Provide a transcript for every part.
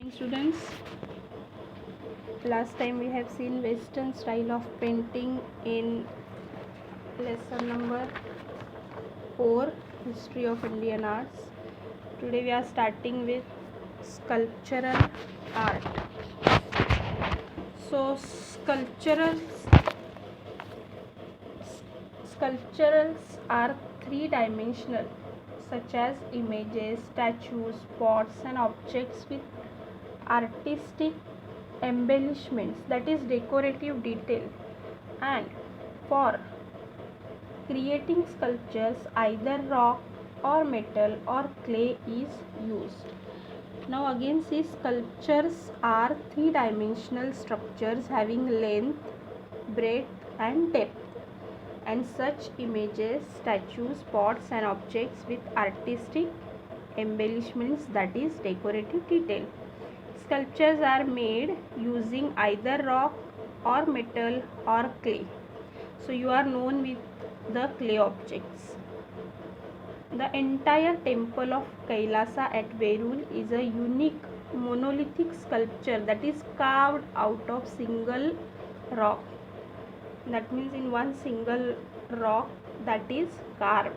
Students, last time we have seen western style of painting in lesson number 4, history of Indian arts. Today we are starting with sculptural art. So sculpturals are three-dimensional, such as images, statues, pots and objects with artistic embellishments, that is decorative detail. And for creating sculptures, either rock or metal or clay is used. Now again, see, sculptures are three-dimensional structures having length, breadth and depth, and such images, statues, pots and objects with artistic embellishments, that is decorative detail. Sculptures are made using either rock or metal or clay. So you are known with the clay objects. The entire temple of Kailasa at Verul is a unique monolithic sculpture that is carved out of single rock. That means in one single rock that is carved.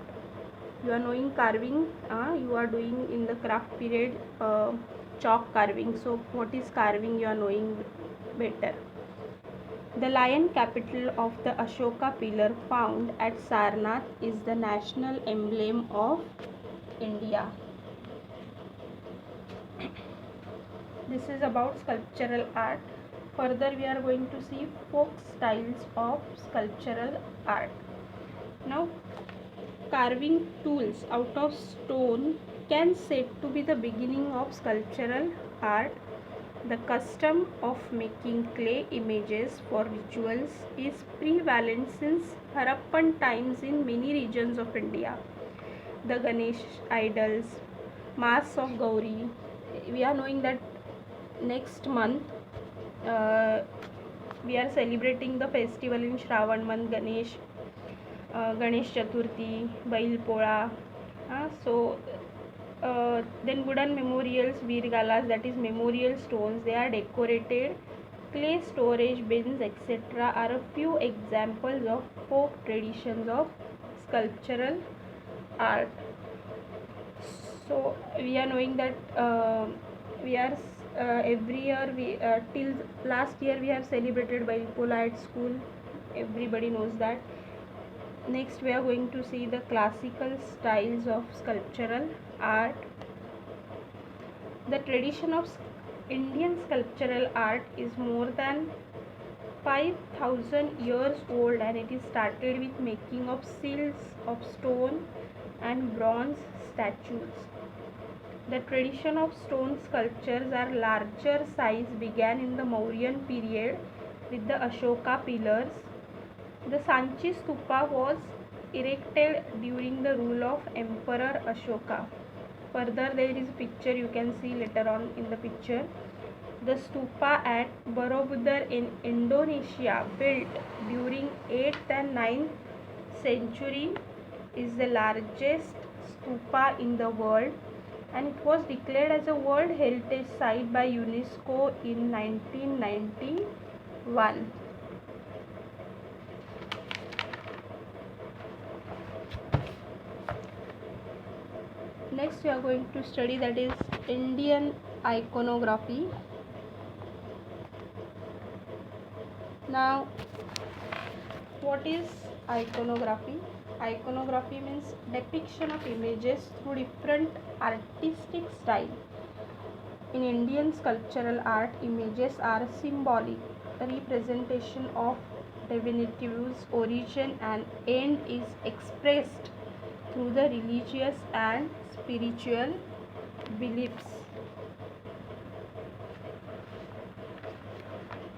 You are knowing carving, you are doing in the craft period chalk carving. So what is carving, you are knowing better. The lion capital of the Ashoka pillar found at Sarnath is the national emblem of India. This is about sculptural art. Further we are going to see folk styles of sculptural art. Now, carving tools out of stone can said to be the beginning of sculptural art. The custom of making clay images for rituals is prevalent since Harappan times in many regions of India. The Ganesh idols, masks of Gauri. We are knowing that next month we are celebrating the festival in Shravan month, Ganesh Chaturthi, Bail Pola. Then wooden memorials, Veer Galas, that is memorial stones, they are decorated. Clay storage bins, etc. are a few examples of folk traditions of sculptural art. So we are knowing that we are every year till last year we have celebrated Bail Pola at school. Everybody knows that. Next we are going to see the classical styles of sculptural art. The tradition of Indian sculptural art is more than 5,000 years old, and it is started with making of seals of stone and bronze statues. The tradition of stone sculptures are larger size began in the Mauryan period with the Ashoka pillars. The Sanchi Stupa was erected during the rule of Emperor Ashoka. Further, there is a picture, you can see later on in the picture. The stupa at Borobudur in Indonesia, built during 8th and 9th century, is the largest stupa in the world, and it was declared as a World Heritage Site by UNESCO in 1991. Next we are going to study, that is Indian iconography. Now, what is iconography? Iconography means depiction of images through different artistic style. In Indian sculptural art, images are symbolic representation of divinity's origin and end is expressed through the religious and spiritual beliefs.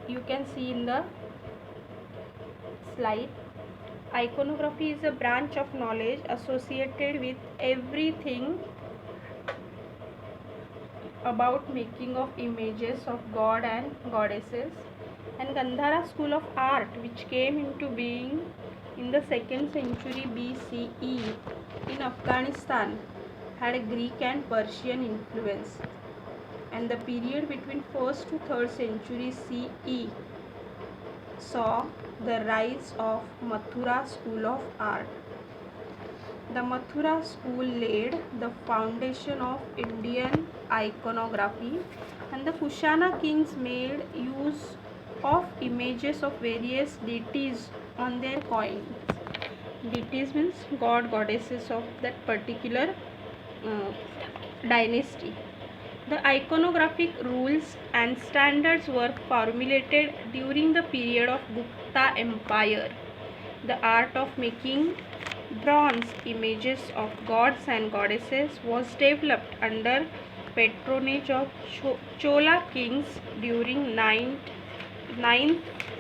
You can see in the slide. Iconography is a branch of knowledge associated with everything about making of images of god and goddesses. And Gandhara school of art, which came into being in the 2nd century BCE in Afghanistan, had a Greek and Persian influence. and the period between 1st to 3rd century CE saw the rise of Mathura school of art. The Mathura school laid the foundation of Indian iconography, and the Kushana kings made use of images of various deities on their coins. Deities means god, goddesses of that particular uh, dynasty. The iconographic rules and standards were formulated during the period of Gupta Empire. The art of making bronze images of gods and goddesses was developed under patronage of Chola kings during 9th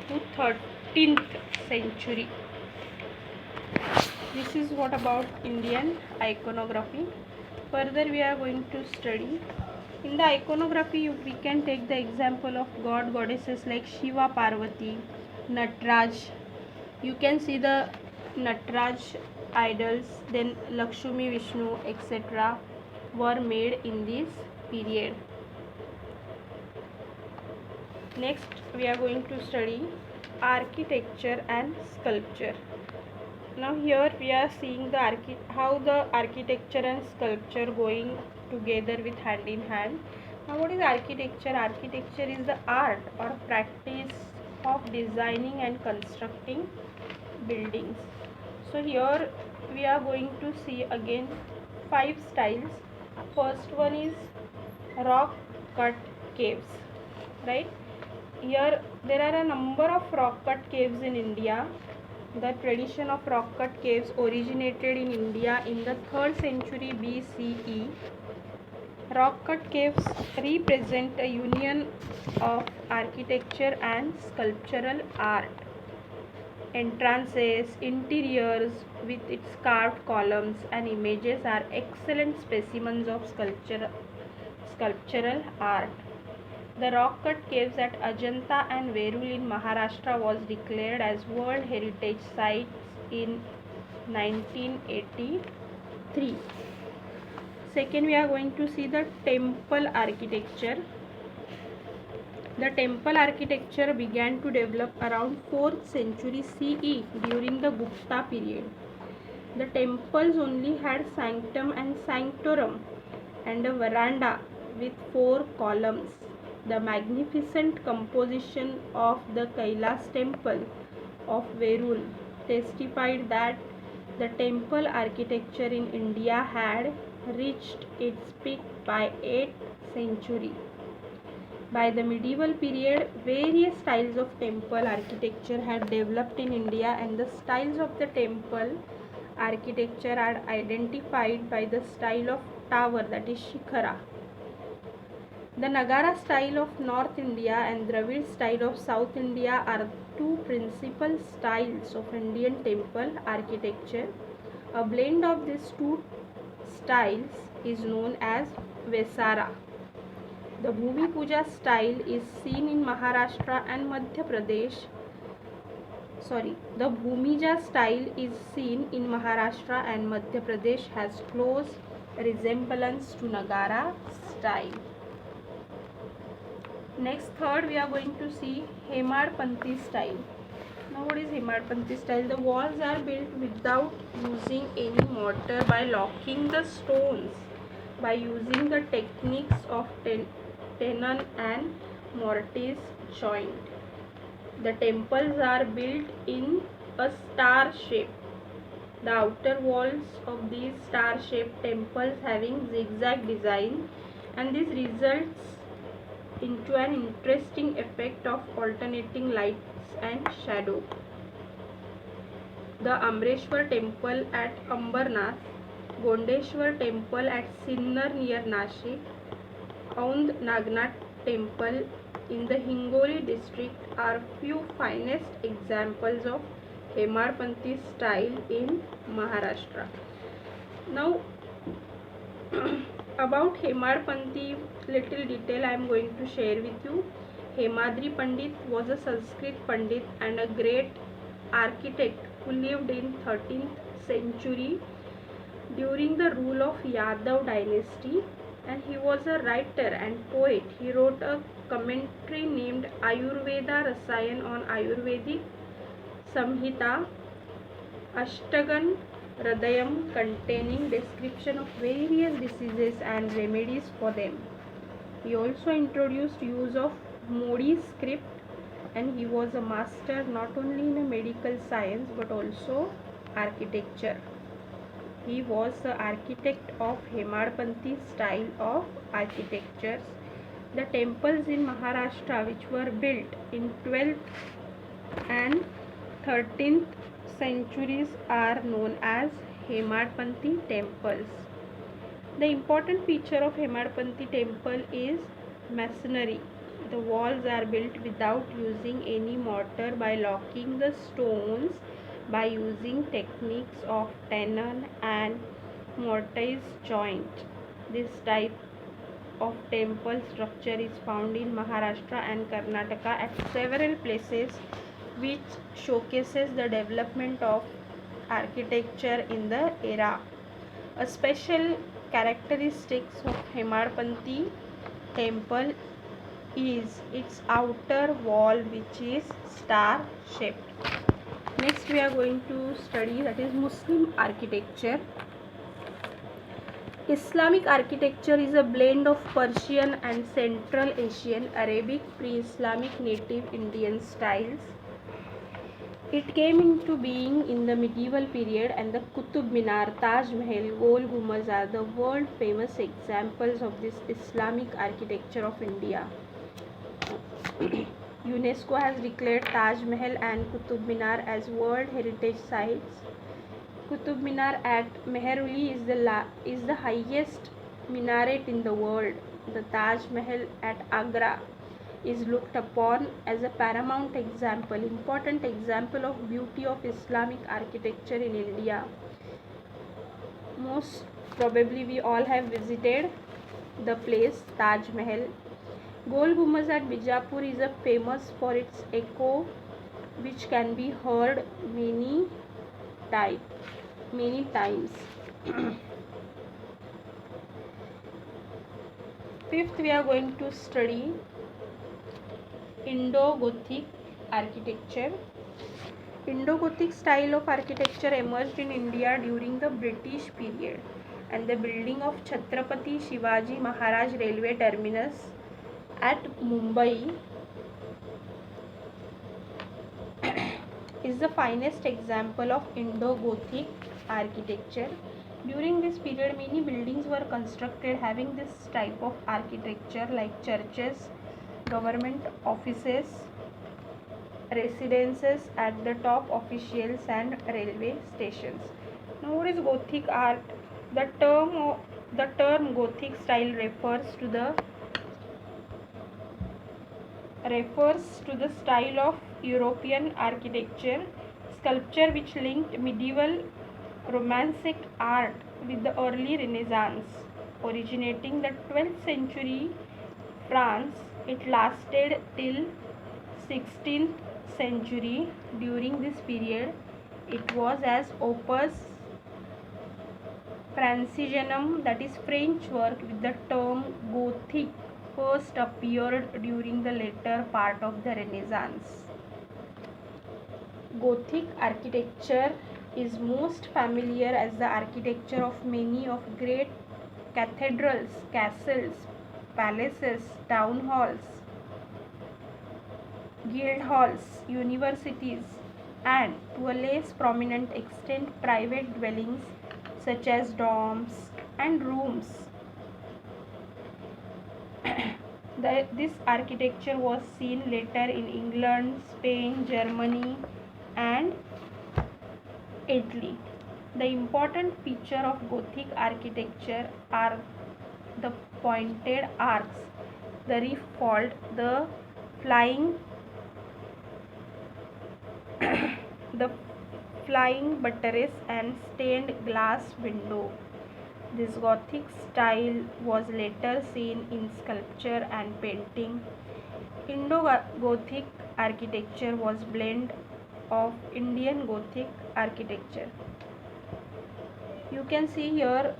to 13th century. This is what about Indian iconography. Further we are going to study. In the iconography we can take the example of god goddesses like Shiva, Parvati, Natraj. You can see the Natraj idols, then Lakshmi, Vishnu, etc. were made in this period. Next we are going to study architecture and sculpture. Now here we are seeing the how the architecture and sculpture going together with hand in hand. Now what is architecture? Architecture is the art or practice of designing and constructing buildings. So here we are going to see again 5 styles. First one is rock cut caves, right? Here there are a number of rock cut caves in India. The tradition of rock cut caves originated in India in the 3rd century BCE. Rock cut caves represent a union of architecture and sculptural art. Entrances, interiors with its carved columns and images are excellent specimens of sculptural art. The rock cut caves at Ajanta and Verul in Maharashtra was declared as World Heritage Sites in 1983. Second, we are going to see the temple architecture. The temple architecture began to develop around 4th century CE during the Gupta period. The temples only had sanctum and sanctorum and a veranda with 4 columns. The magnificent composition of the Kailas temple of Verul testified that the temple architecture in India had reached its peak by 8th century. By the medieval period, various styles of temple architecture had developed in India, and the styles of the temple architecture are identified by the style of tower, that is Shikhara. The Nagara style of North India and Dravid style of South India are 2 principal styles of Indian temple architecture. A blend of these 2 styles is known as Vesara. The Bhumi Puja style is seen in Maharashtra and Madhya Pradesh. The Bhumija style is seen in Maharashtra and Madhya Pradesh, has close resemblance to Nagara style. Next, third, we are going to see Hemadpanthi style. Now what is Hemadpanthi style? The walls are built without using any mortar by locking the stones by using the techniques of tenon and mortise joint. The temples are built in a star shape. The outer walls of these star shaped temples having zigzag design, and this results into an interesting effect of alternating lights and shadow. The Amreshwar temple at Ambarnath, Gondeshwar temple at Sinnar near Nashik, Aund Nagnath temple in the Hingoli district are few finest examples of Hemadpanthi style in Maharashtra. Now about Hemadpanthi, little detail I am going to share with you. Hemadri Pandit was a Sanskrit Pandit and a great architect who lived in 13th century during the rule of Yadav dynasty. and he was a writer and poet. He wrote a commentary named Ayurveda Rasayan on Ayurvedic Samhita, Ashtagan Hridayam, containing description of various diseases and remedies for them. He also introduced use of Modi script, and he was a master not only in a medical science but also architecture. He was the architect of Hemadpanthi style of architectures. The temples in Maharashtra which were built in 12th and 13th centuries are known as Hemadpanthi temples. The important feature of Hemadpanthi temple is masonry. The walls are built without using any mortar by locking the stones by using techniques of tenon and mortise joint. This type of temple structure is found in Maharashtra and Karnataka at several places, which showcases the development of architecture in the era. A special characteristics of Hemadpanthi temple is its outer wall, which is star shaped. Next we are going to study, that is Muslim architecture. Islamic architecture is a blend of Persian and Central Asian, Arabic, pre-Islamic, native Indian styles. It came into being in the medieval period, and the Qutub Minar, Taj Mahal, Gol Gumbaz are the world famous examples of this Islamic architecture of India. UNESCO has declared Taj Mahal and Qutub Minar as World Heritage Sites. Qutub Minar at Mehrauli is the highest minaret in the world. The Taj Mahal at Agra is looked upon as a paramount example, important example of beauty of Islamic architecture in India. Most probably we all have visited the place Taj Mahal. Gol Gumbaz at Bijapur is famous for its echo, which can be heard many times. Fifth, we are going to study Indo-Gothic architecture. Indo-Gothic style of architecture emerged in India during the British period, and the building of Chhatrapati Shivaji Maharaj railway terminus at Mumbai is the finest example of Indo-Gothic architecture. During this period, many buildings were constructed having this type of architecture, like churches, government offices, residences at the top, officials, and railway stations. Now, what is Gothic art? The term Gothic style refers to the style of European architecture, sculpture which linked medieval Romantic art with the early Renaissance. Originating the 12th century France, it lasted till 16th century. During this period, it was as opus Francisanum, that is French work, with the term Gothic first appeared during the later part of the Renaissance. Gothic architecture is most familiar as the architecture of many of great cathedrals, castles, palaces, town halls, guild halls, universities, and to a less prominent extent private dwellings such as dorms and rooms. This architecture was seen later in England, Spain, Germany, and Italy. The important feature of Gothic architecture are the pointed arcs, the roof vault, the flying the flying buttress, and stained glass window. This Gothic style was later seen in sculpture and painting. Indo-Gothic architecture was blend of Indian Gothic architecture. You can see here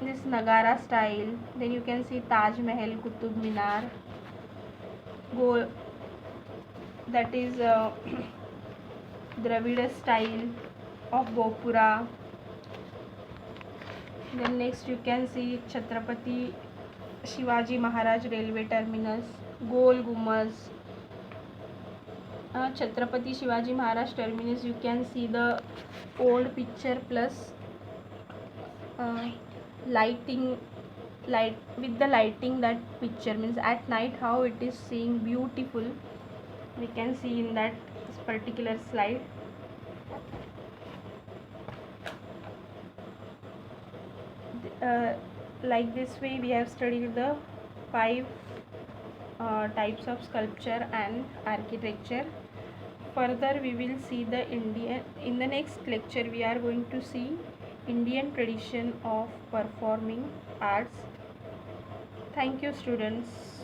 this Nagara style. Then you can see Taj Mahal, Qutub Minar, Go, that is Dravida style of Gopura. Then next you can see Chhatrapati Shivaji Maharaj Railway Terminus, Gol Gumbaz. Chhatrapati Shivaji Maharaj Terminus, you can see the old picture plus lighting, with the lighting, that picture means at night how it is seeing beautiful, we can see in that particular slide. Like this way we have studied the 5 types of sculpture and architecture. Further we will see the in the next lecture we are going to see Indian tradition of performing arts. Thank you, students.